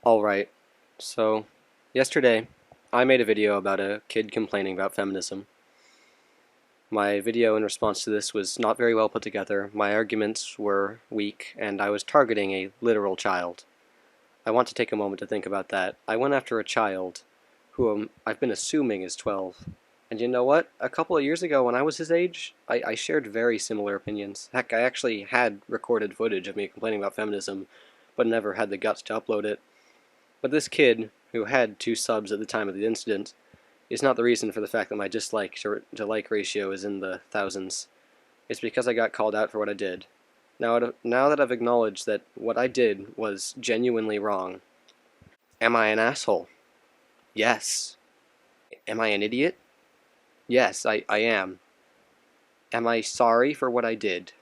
Alright, so yesterday I made a video about a kid complaining about feminism. My video in response to this was not very well put together, my arguments were weak, and I was targeting a literal child. I want to take a moment to think about that. I went after a child who I've been assuming is 12. And you know what? A couple of years ago when I was his age, I shared very similar opinions. Heck, I actually had recorded footage of me complaining about feminism, but never had the guts to upload it. But this kid, who had 2 subs at the time of the incident, is not the reason for the fact that my dislike to like ratio is in the thousands. It's because I got called out for what I did. Now that I've acknowledged that what I did was genuinely wrong, am I an asshole? Yes. Am I an idiot? Yes, I am. Am I sorry for what I did?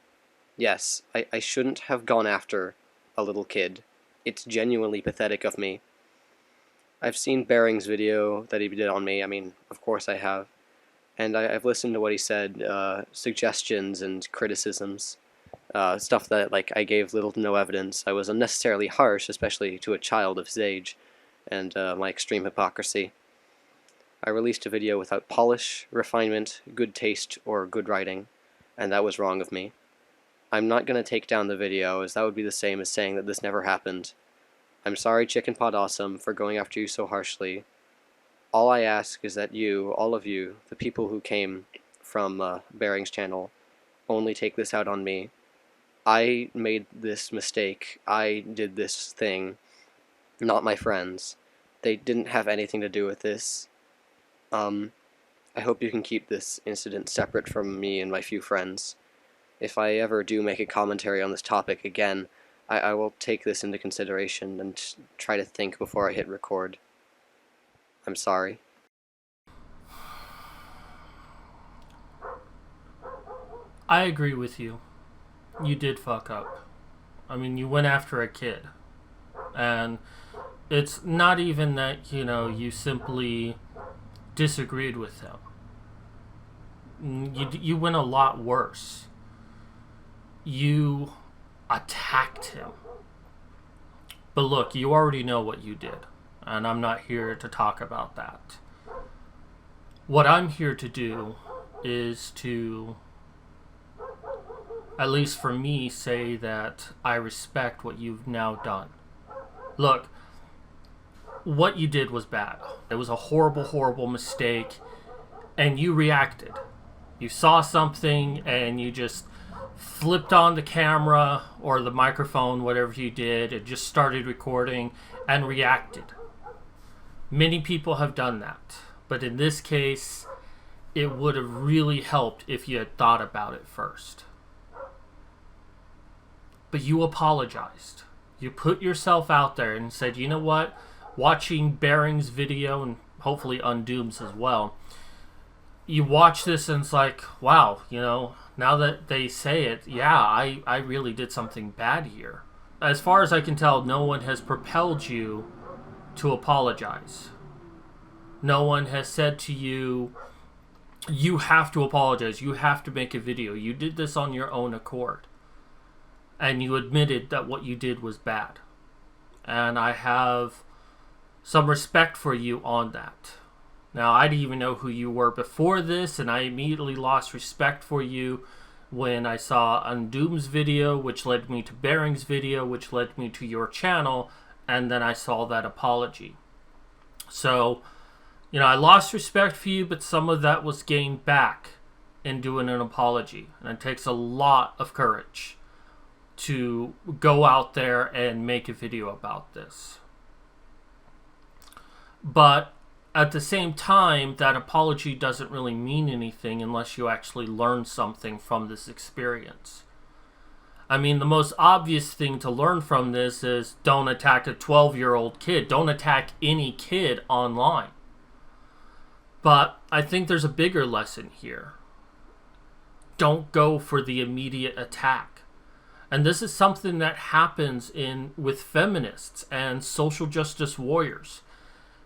Yes, I shouldn't have gone after a little kid. It's genuinely pathetic of me. I've seen Bering's video that he did on me. I mean, of course I have. And I've listened to what he said, suggestions and criticisms, stuff that I gave little to no evidence. I was unnecessarily harsh, especially to a child of his age, and my extreme hypocrisy. I released a video without polish, refinement, good taste, or good writing, and that was wrong of me. I'm not going to take down the video, as that would be the same as saying that this never happened. I'm sorry, Chickenpot Awesome, for going after you so harshly. All I ask is that you, all of you, the people who came from Bering's channel, only take this out on me. I made this mistake. I did this thing, not my friends. They didn't have anything to do with this. I hope you can keep this incident separate from me and my few friends. If I ever do make a commentary on this topic again, I will take this into consideration and try to think before I hit record. I'm sorry. I agree with you. You did fuck up. I mean, you went after a kid. And it's not even that, you simply disagreed with him. You went a lot worse. You attacked him. But look, you already know what you did, and I'm not here to talk about that. What I'm here to do is to, at least for me, say that I respect what you've now done. Look, what you did was bad. It was a horrible, horrible mistake, and you reacted. You saw something, and you just flipped on the camera or the microphone, whatever you did, and just started recording and reacted. Many people have done that, but in this case, it would have really helped if you had thought about it first. But you apologized. You put yourself out there and said, you know what? Watching Bering's video, and hopefully Undoom's as well, you watch this and it's like, wow, now that they say it, yeah, I really did something bad here. As far as I can tell, no one has propelled you to apologize. No one has said to you, you have to apologize, you have to make a video. You did this on your own accord. And you admitted that what you did was bad. And I have some respect for you on that. Now, I didn't even know who you were before this, and I immediately lost respect for you when I saw Undoom's video, which led me to Bering's video, which led me to your channel, and then I saw that apology. So, I lost respect for you, but some of that was gained back in doing an apology. And it takes a lot of courage to go out there and make a video about this. But at the same time, that apology doesn't really mean anything unless you actually learn something from this experience. I mean, the most obvious thing to learn from this is don't attack a 12-year-old kid. Don't attack any kid online. But I think there's a bigger lesson here. Don't go for the immediate attack. And this is something that happens with feminists and social justice warriors.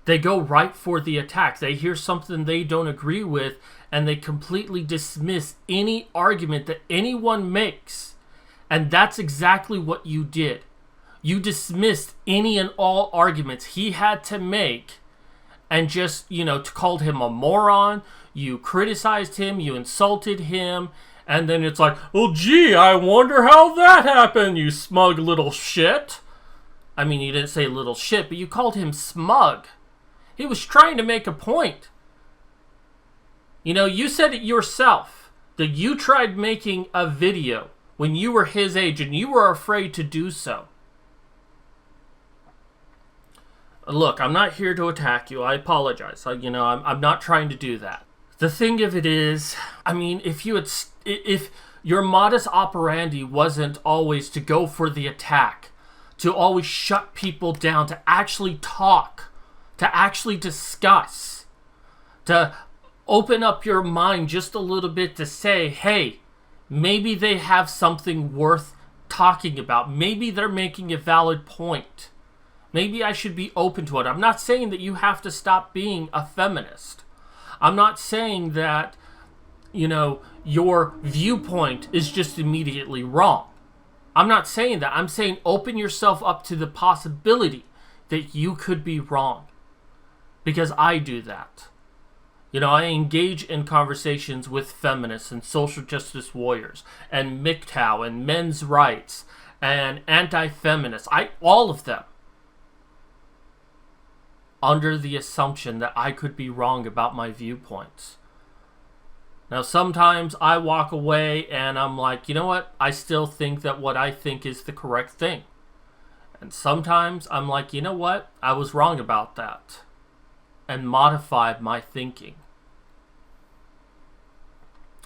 They go right for the attack. They hear something they don't agree with, and they completely dismiss any argument that anyone makes. And that's exactly what you did. You dismissed any and all arguments he had to make and just, called him a moron. You criticized him, you insulted him, and then it's like, well, gee, I wonder how that happened, you smug little shit. I mean, you didn't say little shit, but you called him smug. He was trying to make a point. You said it yourself, that you tried making a video when you were his age and you were afraid to do so. Look, I'm not here to attack you. I apologize. I'm not trying to do that. The thing of it is, I mean, if your modus operandi wasn't always to go for the attack, to always shut people down, to actually talk, to actually discuss, to open up your mind just a little bit to say, hey, maybe they have something worth talking about. Maybe they're making a valid point. Maybe I should be open to it. I'm not saying that you have to stop being a feminist. I'm not saying that, your viewpoint is just immediately wrong. I'm not saying that. I'm saying open yourself up to the possibility that you could be wrong. Because I do that. I engage in conversations with feminists and social justice warriors and MGTOW and men's rights and anti-feminists. All of them. Under the assumption that I could be wrong about my viewpoints. Now, sometimes I walk away and I'm like, you know what? I still think that what I think is the correct thing. And sometimes I'm like, you know what? I was wrong about that. And modify my thinking.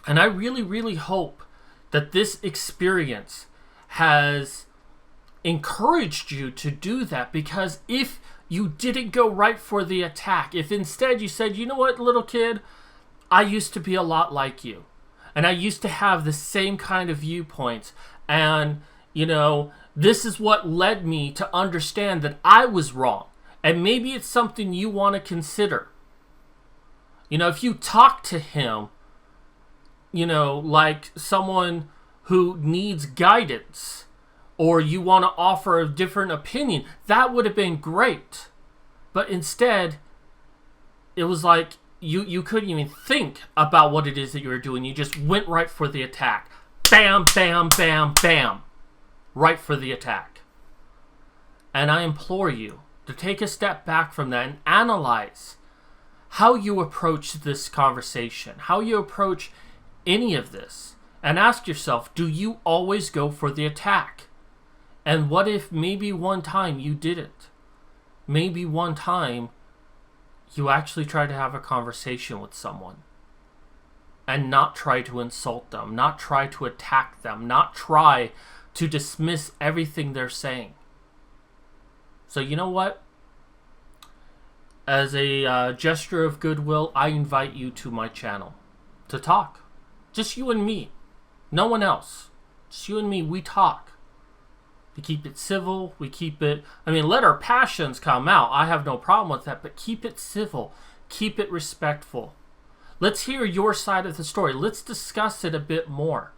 And I really, really hope that this experience has encouraged you to do that, because if you didn't go right for the attack, if instead you said, you know what, little kid, I used to be a lot like you, and I used to have the same kind of viewpoints, and, this is what led me to understand that I was wrong, and maybe it's something you want to consider. If you talk to him, like someone who needs guidance, or you want to offer a different opinion, that would have been great. But instead, it was like you couldn't even think about what it is that you were doing. You just went right for the attack. Bam, bam, bam, bam. Right for the attack. And I implore you to take a step back from that and analyze how you approach this conversation, how you approach any of this, and ask yourself, do you always go for the attack? And what if maybe one time you didn't? Maybe one time you actually try to have a conversation with someone and not try to insult them, not try to attack them, not try to dismiss everything they're saying. So you know what? As a gesture of goodwill, I invite you to my channel to talk. Just you and me. No one else. Just you and me, we talk. We keep it civil. We keep it... let our passions come out. I have no problem with that. But keep it civil. Keep it respectful. Let's hear your side of the story. Let's discuss it a bit more.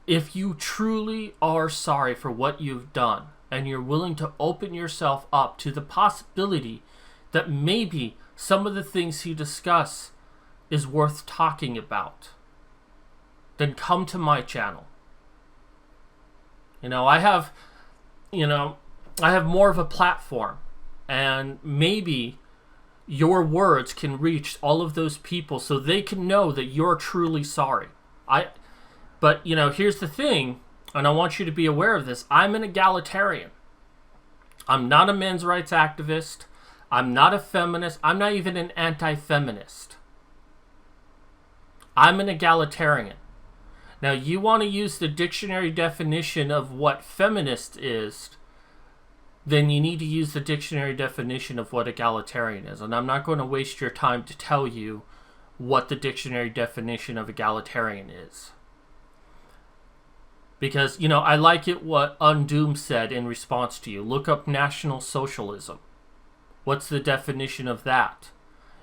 If you truly are sorry for what you've done, and you're willing to open yourself up to the possibility that maybe some of the things you discuss is worth talking about, then come to my channel. I have more of a platform, and maybe your words can reach all of those people so they can know that you're truly sorry. But here's the thing, and I want you to be aware of this. I'm an egalitarian. I'm not a men's rights activist. I'm not a feminist. I'm not even an anti-feminist. I'm an egalitarian. Now, you want to use the dictionary definition of what feminist is, then you need to use the dictionary definition of what egalitarian is. And I'm not going to waste your time to tell you what the dictionary definition of egalitarian is. Because, I like it what Undoom said in response to you. Look up National Socialism. What's the definition of that?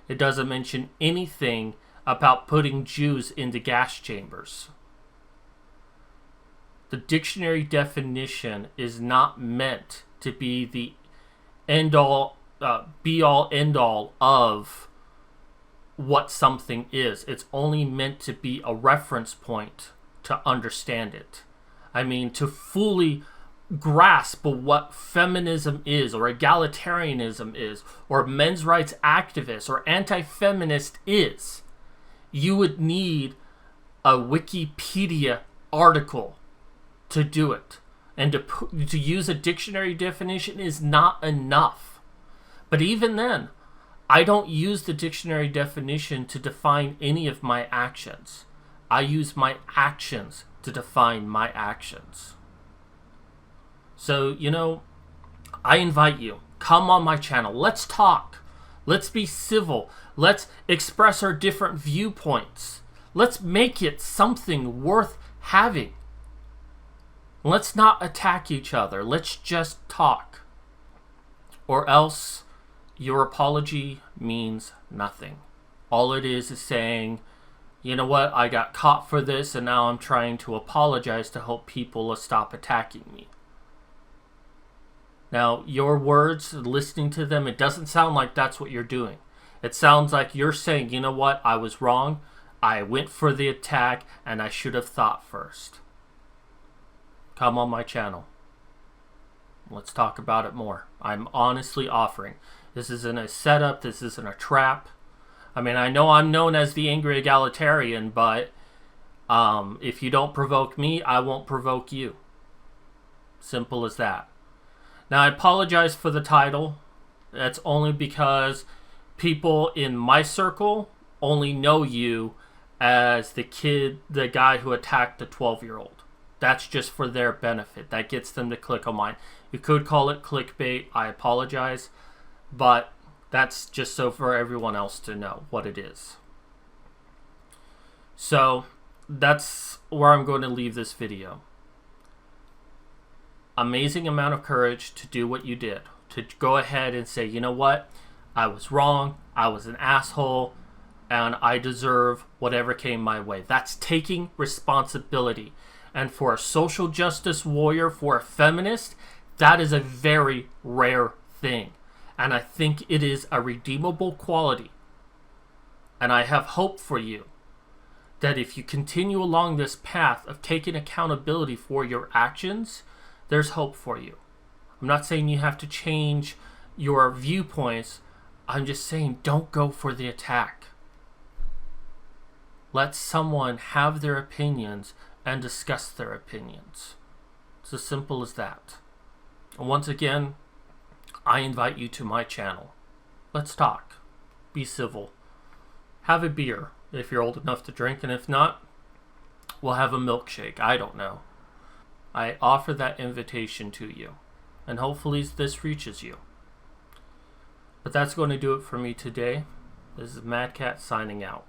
It doesn't mention anything about putting Jews into gas chambers. The dictionary definition is not meant to be the end all, be all, end all of what something is. It's only meant to be a reference point to understand it. I mean, to fully grasp what feminism is, or egalitarianism is, or men's rights activist, or anti-feminist is, you would need a Wikipedia article to do it. And to use a dictionary definition is not enough. But even then, I don't use the dictionary definition to define any of my actions. I use my actions to define my actions. So, I invite you, come on my channel. Let's talk. Let's be civil. Let's express our different viewpoints. Let's make it something worth having. Let's not attack each other. Let's just talk. Or else your apology means nothing. All it is saying, you know what, I got caught for this and now I'm trying to apologize to help people stop attacking me. Now, your words, listening to them, it doesn't sound like that's what you're doing. It sounds like you're saying, you know what, I was wrong. I went for the attack and I should have thought first. Come on my channel. Let's talk about it more. I'm honestly offering. This isn't a setup. This isn't a trap. I mean, I know I'm known as the angry egalitarian, but if you don't provoke me, I won't provoke you. Simple as that. Now, I apologize for the title. That's only because people in my circle only know you as the guy who attacked the 12-year-old. That's just for their benefit. That gets them to click on mine. You could call it clickbait. I apologize. But that's just so for everyone else to know what it is. So that's where I'm going to leave this video. Amazing amount of courage to do what you did. To go ahead and say, you know what? I was wrong. I was an asshole. And I deserve whatever came my way. That's taking responsibility. And for a social justice warrior, for a feminist, that is a very rare thing. And I think it is a redeemable quality. And I have hope for you that if you continue along this path of taking accountability for your actions, there's hope for you. I'm not saying you have to change your viewpoints. I'm just saying don't go for the attack. Let someone have their opinions and discuss their opinions. It's as simple as that. And once again, I invite you to my channel. Let's talk. Be civil. Have a beer if you're old enough to drink, and if not, we'll have a milkshake. I don't know. I offer that invitation to you, and hopefully this reaches you. But that's going to do it for me today. This is Mad Cat signing out.